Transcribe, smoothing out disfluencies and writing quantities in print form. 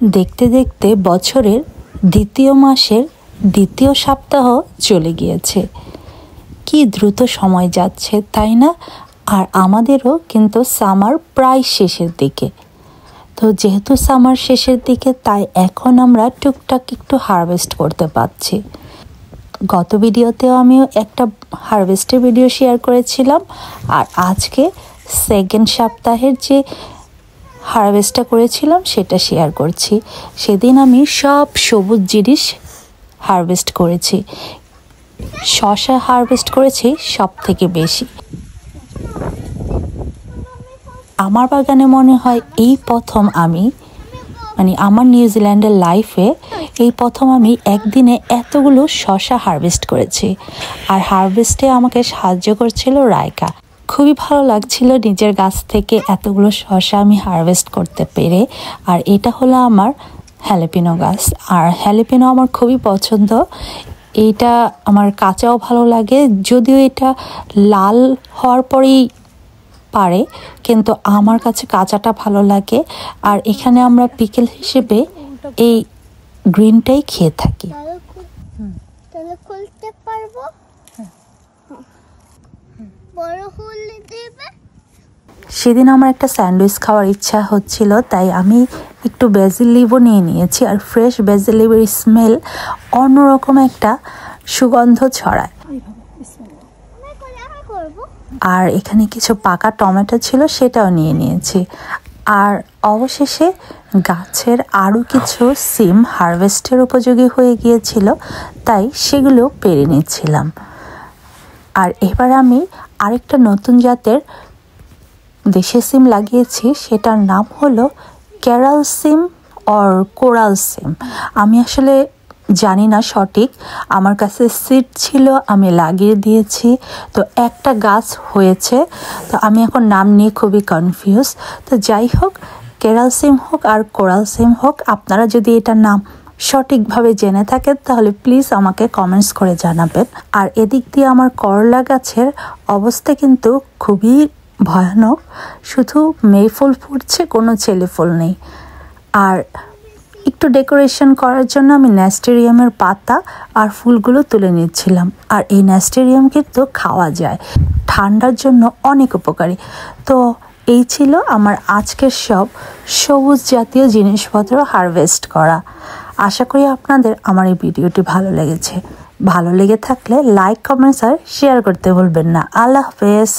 দেখতে দেখতে বছরের দ্বিতীয় মাসের দ্বিতীয় সপ্তাহ চলে গিয়েছে। কি দ্রুত সময় যাচ্ছে, তাই না? আর আমাদেরও কিন্তু সামার প্রায় শেষের দিকে। তো যেহেতু সামার শেষের দিকে, তাই এখন আমরা টুকটাক একটু হারভেস্ট করতে পারছি। গত ভিডিওতেও আমিও একটা হারভেস্টের ভিডিও শেয়ার করেছিলাম, আর আজকে সেকেন্ড সপ্তাহের যে হারভেস্টটা করেছিলাম সেটা শেয়ার করছি। সেদিন আমি সব সবুজ জিনিস হারভেস্ট করেছি। শসা হারভেস্ট করেছি সব থেকে বেশি। আমার বাগানে মনে হয় এই প্রথম আমি, আমার নিউজিল্যান্ডের লাইফে এই প্রথম আমি একদিনে এতগুলো শসা হারভেস্ট করেছি। আর হারভেস্টে আমাকে সাহায্য করছিল রায়কা। খুবই ভালো লাগছিল নিজের গাছ থেকে এতগুলো শসা আমি হারভেস্ট করতে পেরে। আর এটা হলো আমার হ্যালাপিনো গাছ। আর হ্যালাপিনো আমার খুবই পছন্দ। এইটা আমার কাঁচাও ভালো লাগে, যদিও এটা লাল হওয়ার পরেই পারে, কিন্তু আমার কাছে কাঁচাটা ভালো লাগে। আর এখানে আমরা পিকেল হিসেবে এই গ্রিনটাই খেয়ে থাকি। সেদিন আমার একটা স্যান্ডউইচ খাওয়ার ইচ্ছা হচ্ছিল, তাই আমি একটু বেসিল লিভও নিয়ে নিয়েছি। আর ফ্রেশ বেসিল লিভের স্মেল অন্যরকম একটা সুগন্ধ ছড়ায়। আর এখানে কিছু পাকা টমেটো ছিল, সেটাও নিয়ে নিয়েছি। আর অবশেষে গাছের আরও কিছু সিম হারভেস্টের উপযোগী হয়ে গিয়েছিল, তাই সেগুলো পেরে নিচ্ছিলাম। আর এবার আমি আরেকটা নতুন জাতের দেশি সিম লাগিয়েছি, সেটার নাম হলো কেরাল সিম অর কোরাল সিম। আমি আসলে জানি না সঠিক, আমার কাছে সিড ছিল, আমি লাগিয়ে দিয়েছি। তো একটা গাছ হয়েছে, তো আমি এখন নাম নিয়ে খুবই কনফিউজ। তো যাই হোক, কেরাল সিম হোক আর কোরাল সিম হোক, আপনারা যদি এটার নাম সঠিকভাবে জেনে থাকেন তাহলে প্লিজ আমাকে কমেন্টস করে জানাবেন। আর এদিক দিয়ে আমার করলা গাছের অবস্থা কিন্তু খুবই ভয়ানক। শুধু মেয়ে ফুল ফুটছে, কোনো ছেলে ফুল নেই। আর একটু ডেকোরেশন করার জন্য আমি ন্যাস্টেরিয়ামের পাতা আর ফুলগুলো তুলে নিচ্ছিলাম। আর এই ন্যাস্টেরিয়াম কিন্তু খাওয়া যায়, ঠান্ডার জন্য অনেক উপকারী। তো এই ছিল আমার আজকের সব সবুজ জাতীয় জিনিসপত্র হারভেস্ট করা। আশা করি আপনাদের আমার এই ভিডিওটি ভালো লেগেছে। ভালো লেগে থাকলে লাইক, কমেন্টস আর শেয়ার করতে ভুলবেন না। আল্লাহ হাফেজ।